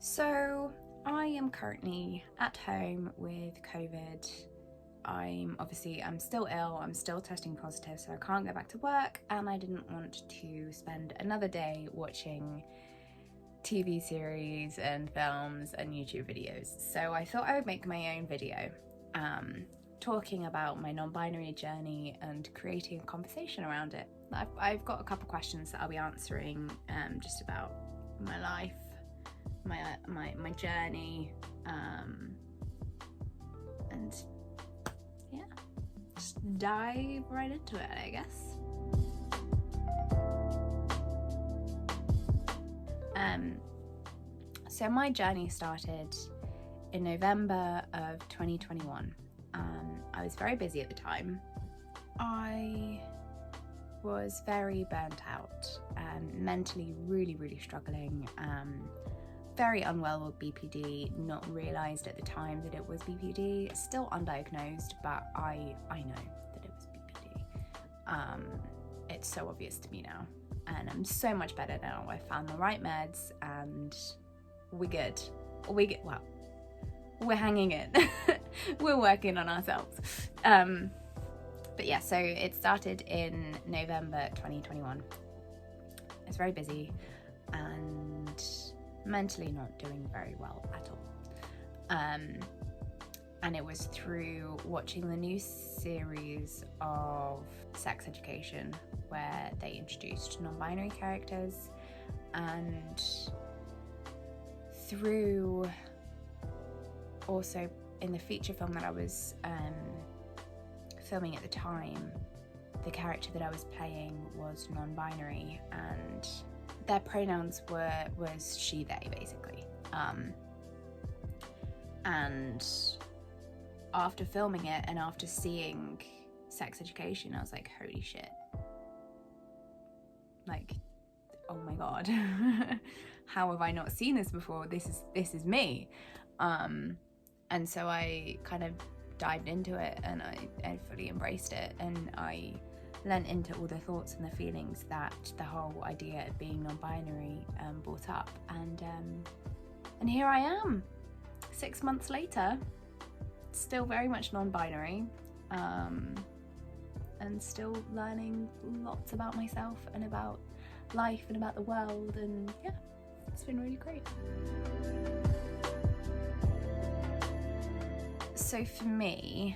So I am currently at home with COVID. I'm still ill, I'm still testing positive, so I can't go back to work, and I didn't want to spend another day watching TV series and films and YouTube videos. So I thought I would make my own video talking about my non-binary journey and creating a conversation around it. I've got a couple questions that I'll be answering just about my life, my journey, and yeah, just dive right into it, I guess. So my journey started in November of 2021. I was very busy at the time. I was very burnt out, mentally really struggling, very unwell with BPD, not realised at the time that it was BPD, still undiagnosed, but I know that it was BPD. It's so obvious to me now, and I'm so much better now. I found the right meds and we're good. Well, we're hanging in. We're working on ourselves. But yeah, so it started in November 2021. I was very busy and mentally not doing very well at all. And it was through watching the new series of Sex Education where they introduced non-binary characters, and through also in the feature film that I was filming at the time, the character that I was playing was non-binary, and their pronouns was she, they, basically. And after filming it and after seeing Sex Education, I was like, holy shit. Like, oh my god. How have I not seen this before? This is me. And so I kind of dived into it, and I fully embraced it, and I lent into all the thoughts and the feelings that the whole idea of being non-binary brought up, and here I am 6 months later, still very much non-binary, and still learning lots about myself and about life and about the world, and yeah, it's been really great. So for me,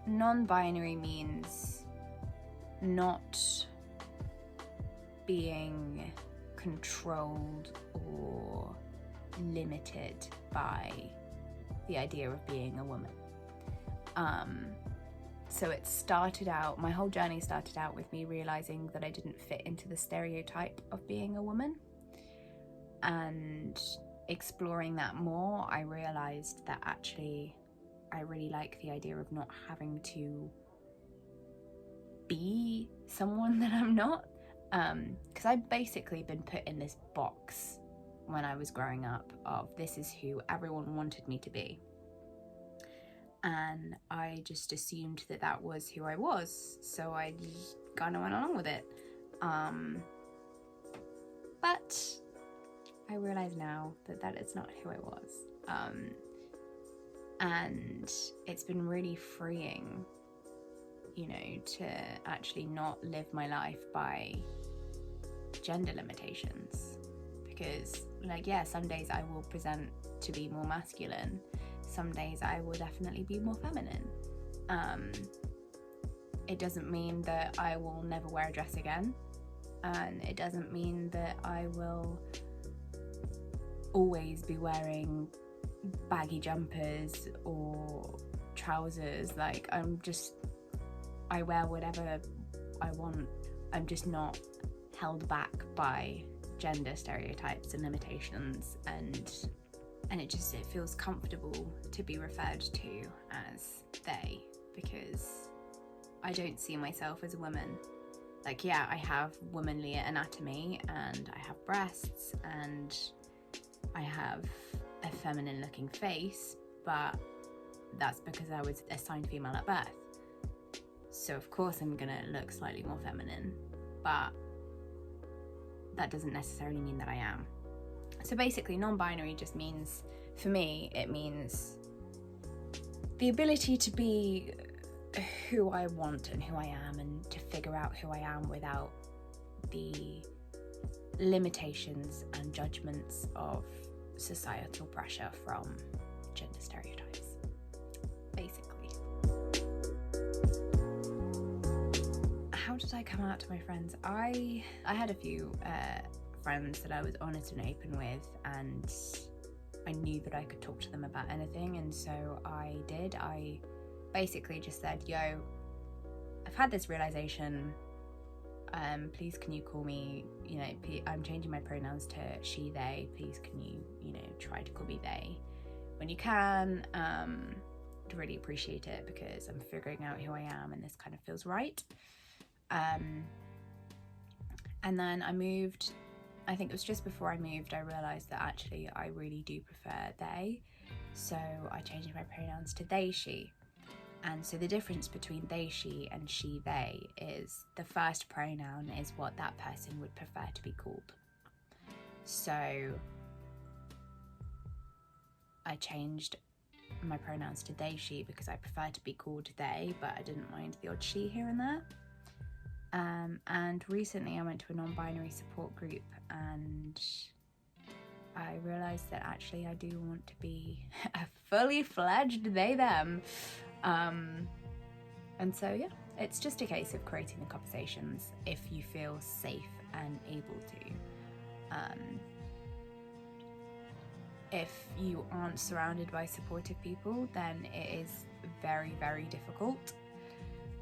non-binary means not being controlled or limited by the idea of being a woman. So it started out, my whole journey started out with me realizing that I didn't fit into the stereotype of being a woman, and exploring that more, I realized that actually I really like the idea of not having to be someone that I'm not, because I've basically been put in this box when I was growing up of this is who everyone wanted me to be, and I just assumed that that was who I was, so I just kind of went along with it. But I realize now that that is not who I was, and it's been really freeing, you know, to actually not live my life by gender limitations, because like, yeah, some days I will present to be more masculine, some days I will definitely be more feminine. It doesn't mean that I will never wear a dress again, and it doesn't mean that I will always be wearing baggy jumpers or trousers. Like, I wear whatever I want. I'm just not held back by gender stereotypes and limitations, and it feels comfortable to be referred to as they, because I don't see myself as a woman. Like, yeah, I have womanly anatomy, and I have breasts, and I have a feminine looking face, but that's because I was assigned female at birth. So of course I'm gonna look slightly more feminine, but that doesn't necessarily mean that I am. So basically, non-binary just means, for me, it means the ability to be who I want and who I am, and to figure out who I am without the limitations and judgments of societal pressure from gender stereotypes, basically. How did I come out to my friends? I had a few friends that I was honest and open with, and I knew that I could talk to them about anything, and so I did. I basically just said, yo, I've had this realization, please can you call me, I'm changing my pronouns to she, they, please can you, try to call me they when you can. I'd really appreciate it, because I'm figuring out who I am and this kind of feels right. And then I moved. I think it was just before I moved, I realised that actually I really do prefer they, so I changed my pronouns to they, she. And so the difference between they, she and she, they is the first pronoun is what that person would prefer to be called. So I changed my pronouns to they, she, because I prefer to be called they, but I didn't mind the odd she here and there. And recently I went to a non-binary support group, and I realised that actually I do want to be a fully fledged they, them. And so yeah, it's just a case of creating the conversations if you feel safe and able to. If you aren't surrounded by supportive people, then it is very, very difficult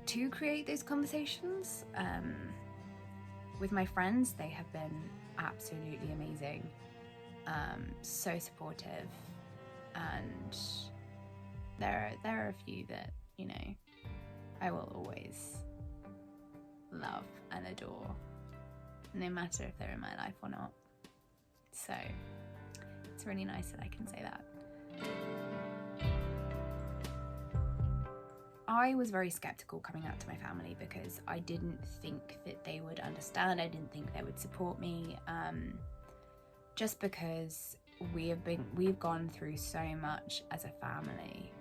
to create those conversations. With my friends, they have been absolutely amazing, so supportive, and there are a few that I will always love and adore, no matter if they're in my life or not. So it's really nice that I can say that. I was very skeptical coming out to my family, because I didn't think that they would understand. I didn't think they would support me, just because we've gone through so much as a family,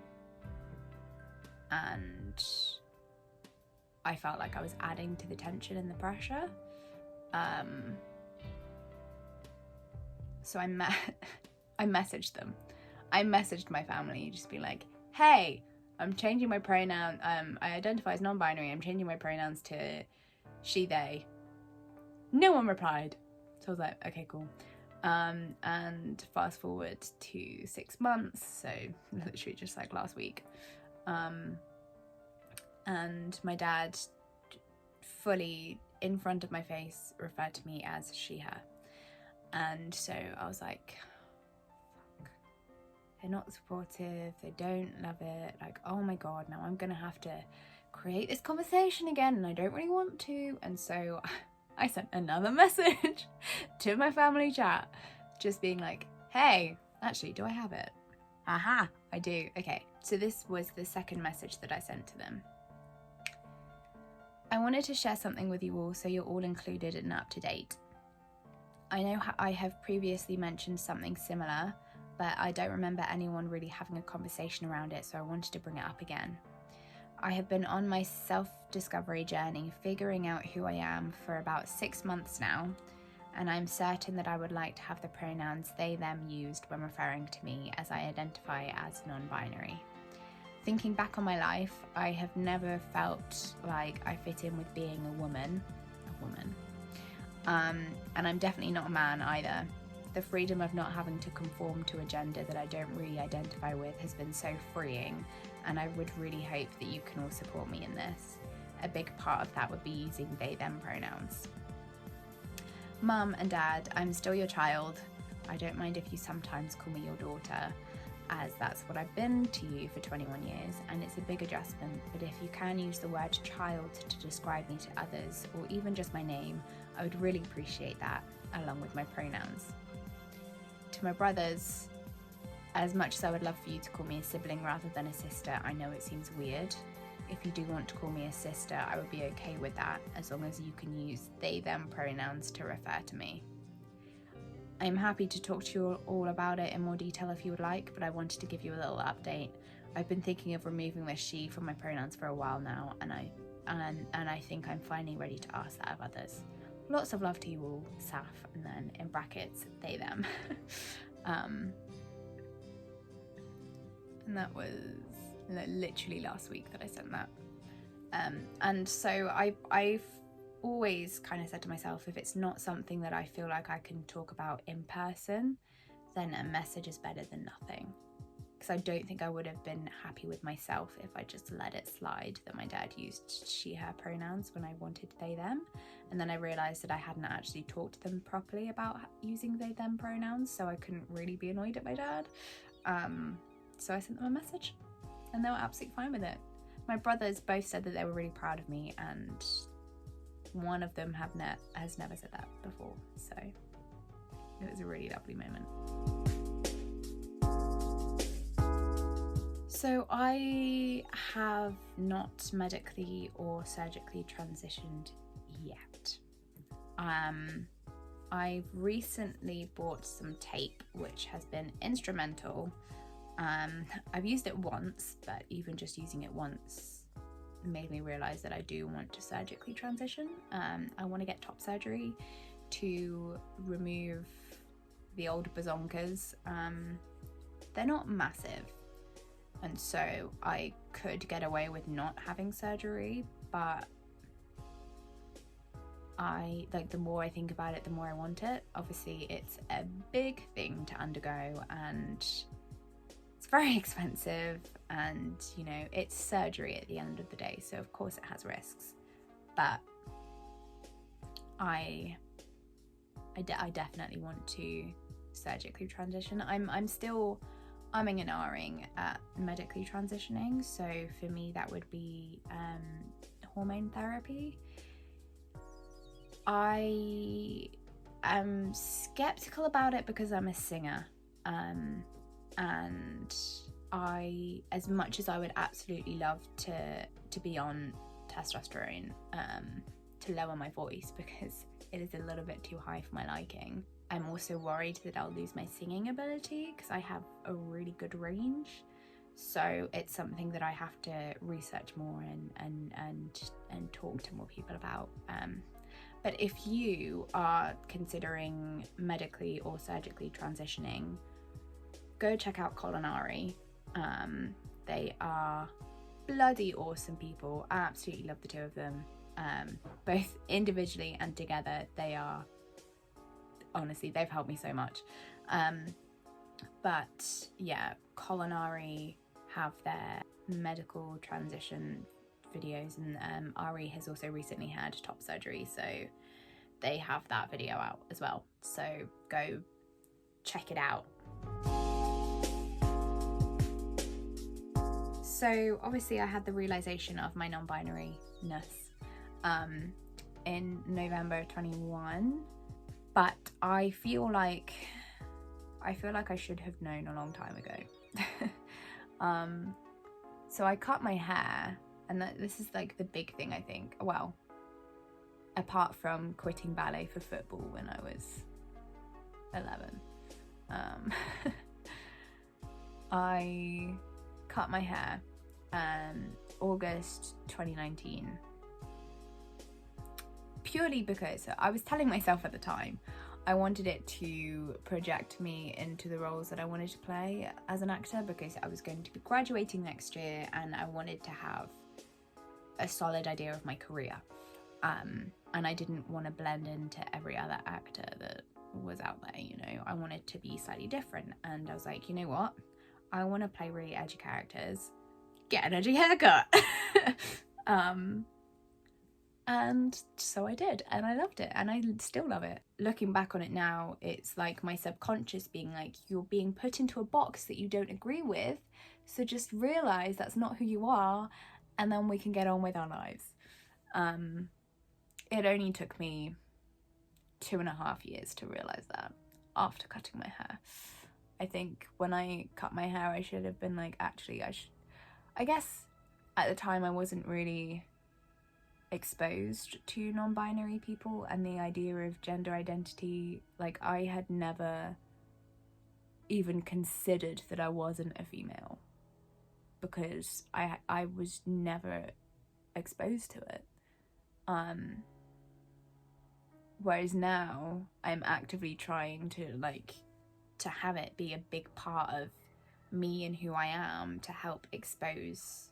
and I felt like I was adding to the tension and the pressure. So I messaged them. I messaged my family, just be like, hey, I'm changing my pronoun. I identify as non-binary. I'm changing my pronouns to she, they. No one replied. So I was like, okay, cool. And fast forward to 6 months, so literally just like last week. And my dad fully in front of my face referred to me as she, her. And so I was like, fuck, they're not supportive, they don't love it, like, oh my god, now I'm gonna have to create this conversation again, and I don't really want to. And so I sent another message to my family chat, just being like, hey, actually, do I have it? Aha, I do. Okay, so this was the second message that I sent to them. I wanted to share something with you all so you're all included and up to date. I know I have previously mentioned something similar, but I don't remember anyone really having a conversation around it, so I wanted to bring it up again. I have been on my self-discovery journey, figuring out who I am for about 6 months now, and I'm certain that I would like to have the pronouns they, them used when referring to me, as I identify as non-binary. Thinking back on my life, I have never felt like I fit in with being a woman. And I'm definitely not a man either. The freedom of not having to conform to a gender that I don't really identify with has been so freeing, and I would really hope that you can all support me in this. A big part of that would be using they, them pronouns. Mum and Dad, I'm still your child. I don't mind if you sometimes call me your daughter, as that's what I've been to you for 21 years, and it's a big adjustment, but if you can use the word child to describe me to others, or even just my name, I would really appreciate that, along with my pronouns. To my brothers, as much as I would love for you to call me a sibling rather than a sister, I know it seems weird. If you do want to call me a sister, I would be okay with that, as long as you can use they, them pronouns to refer to me. I'm happy to talk to you all about it in more detail if you would like, but I wanted to give you a little update. I've been thinking of removing the she from my pronouns for a while now, and I think I'm finally ready to ask that of others. Lots of love to you all, Saf, and then in brackets, they, them. And that was literally last week that I sent that. And so I've always kind of said to myself, if it's not something that I feel like I can talk about in person, then a message is better than nothing. Because I don't think I would have been happy with myself if I just let it slide that my dad used she, her pronouns when I wanted they, them. And then I realised that I hadn't actually talked to them properly about using they, them pronouns, so I couldn't really be annoyed at my dad. So I sent them a message and they were absolutely fine with it. My brothers both said that they were really proud of me, and one of them has never said that before, so it was a really lovely moment. So I have not medically or surgically transitioned yet. I've recently bought some tape which has been instrumental. I've used it once, but even just using it once made me realise that I do want to surgically transition. I want to get top surgery to remove the old bazonkas. They're not massive, and so I could get away with not having surgery, but the more I think about it, the more I want it. Obviously it's a big thing to undergo and it's very expensive, and you know, it's surgery at the end of the day, so of course it has risks, but I definitely want to surgically transition. I'm still umming and ahhing at medically transitioning, so for me that would be hormone therapy. I am skeptical about it because I'm a singer, and as much as I would absolutely love to be on testosterone to lower my voice because it is a little bit too high for my liking, I'm also worried that I'll lose my singing ability because I have a really good range. So it's something that I have to research more and talk to more people about. But if you are considering medically or surgically transitioning, go check out Culinary. They are bloody awesome people. I absolutely love the two of them. Both individually and together, they are, honestly, they've helped me so much. But yeah, Culinary have their medical transition videos, and Ari has also recently had top surgery, so they have that video out as well, so go check it out. So obviously I had the realization of my non-binary-ness in November 21, but I feel like I should have known a long time ago. So I cut my hair, and this is like the big thing, I think. Well, apart from quitting ballet for football when I was 11. I cut my hair August 2019, purely because I was telling myself at the time I wanted it to project me into the roles that I wanted to play as an actor, because I was going to be graduating next year and I wanted to have a solid idea of my career, and I didn't want to blend into every other actor that was out there, you know. I wanted to be slightly different, and I was like, you know what, I want to play really edgy characters, get an edgy haircut. And so I did, and I loved it, and I still love it. Looking back on it now, it's like my subconscious being like, you're being put into a box that you don't agree with, so just realise that's not who you are, and then we can get on with our lives. It only took me 2.5 years to realise that after cutting my hair. I think when I cut my hair, I should have been like, actually, I guess at the time I wasn't really exposed to non-binary people and the idea of gender identity. Like, I had never even considered that I wasn't a female because I was never exposed to it. Whereas now I'm actively trying to have it be a big part of me and who I am, to help expose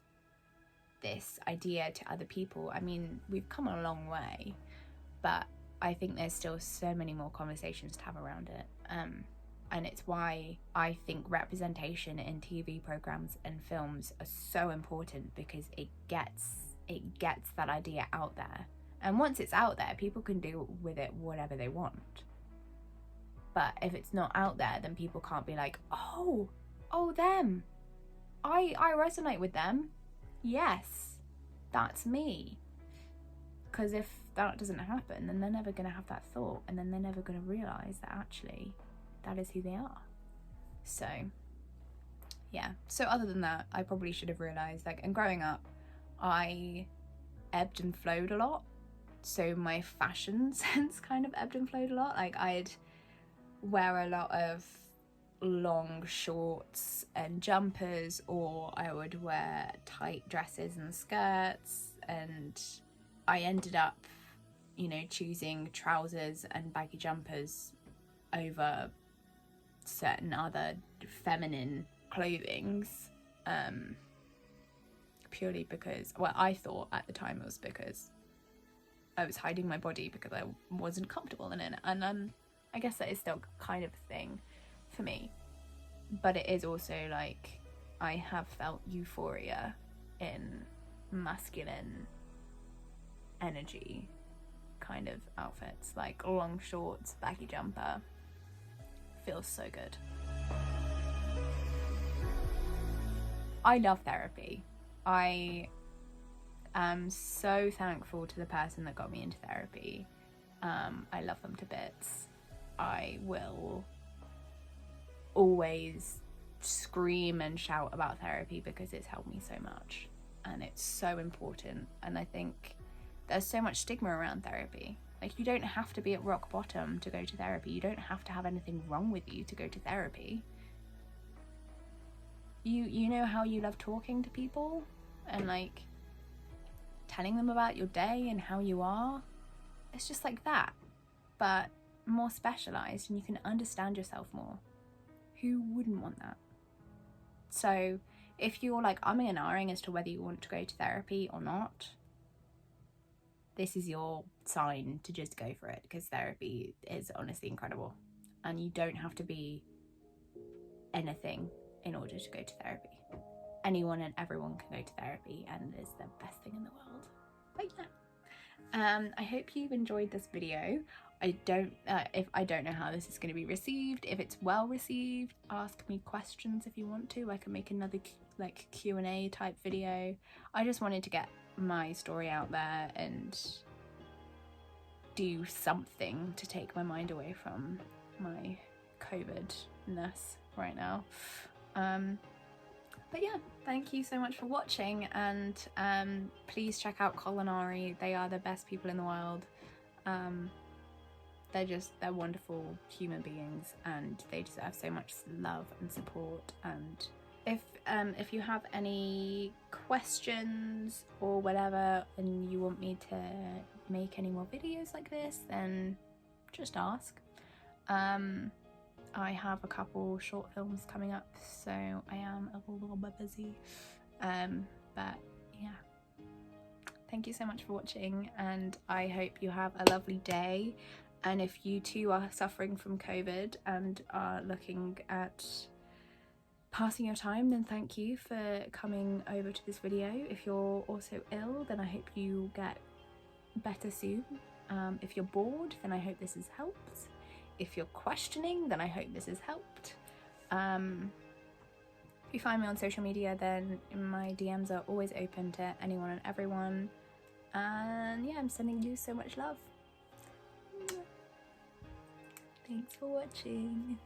this idea to other people. I mean, we've come a long way, but I think there's still so many more conversations to have around it. And it's why I think representation in TV programs and films are so important, because it gets that idea out there. And once it's out there, people can do with it whatever they want. But if it's not out there, then people can't be like, oh, them. I resonate with them. Yes, that's me. Because if that doesn't happen, then they're never going to have that thought, and then they're never going to realise that actually that is who they are. So, yeah. So other than that, I probably should have realised, and growing up, I ebbed and flowed a lot. So my fashion sense kind of ebbed and flowed a lot. I'd wear a lot of long shorts and jumpers, or I would wear tight dresses and skirts, and I ended up, choosing trousers and baggy jumpers over certain other feminine clothings, purely because, well, I thought at the time it was because I was hiding my body because I wasn't comfortable in it. And I guess that is still kind of a thing for me. But it is also I have felt euphoria in masculine energy kind of outfits, like long shorts, baggy jumper. Feels so good. I love therapy. I am so thankful to the person that got me into therapy. I love them to bits. I will always scream and shout about therapy because it's helped me so much, and it's so important. And I think there's so much stigma around therapy. You don't have to be at rock bottom to go to therapy. You don't have to have anything wrong with you to go to therapy. You know how you love talking to people and telling them about your day and how you are? It's just like that, but more specialized, and you can understand yourself more. Who wouldn't want that? So if you're umming and ahhing as to whether you want to go to therapy or not, this is your sign to just go for it, because therapy is honestly incredible, and you don't have to be anything in order to go to therapy. Anyone and everyone can go to therapy, and it's the best thing in the world. But yeah, I hope you've enjoyed this video. I don't know how this is going to be received. If it's well received, ask me questions if you want to. I can make another Q&A type video. I just wanted to get my story out there and do something to take my mind away from my COVID-ness right now. But yeah, thank you so much for watching, and please check out Culinary. They are the best people in the world. They're wonderful human beings, and they deserve so much love and support. And if you have any questions or whatever, and you want me to make any more videos like this, then just ask. I have a couple short films coming up, so I am a little bit busy. But yeah, thank you so much for watching, and I hope you have a lovely day. And if you too are suffering from COVID and are looking at passing your time, then thank you for coming over to this video. If you're also ill, then I hope you get better soon. If you're bored, then I hope this has helped. If you're questioning, then I hope this has helped. If you find me on social media, then my DMs are always open to anyone and everyone. And yeah, I'm sending you so much love. Thanks for watching.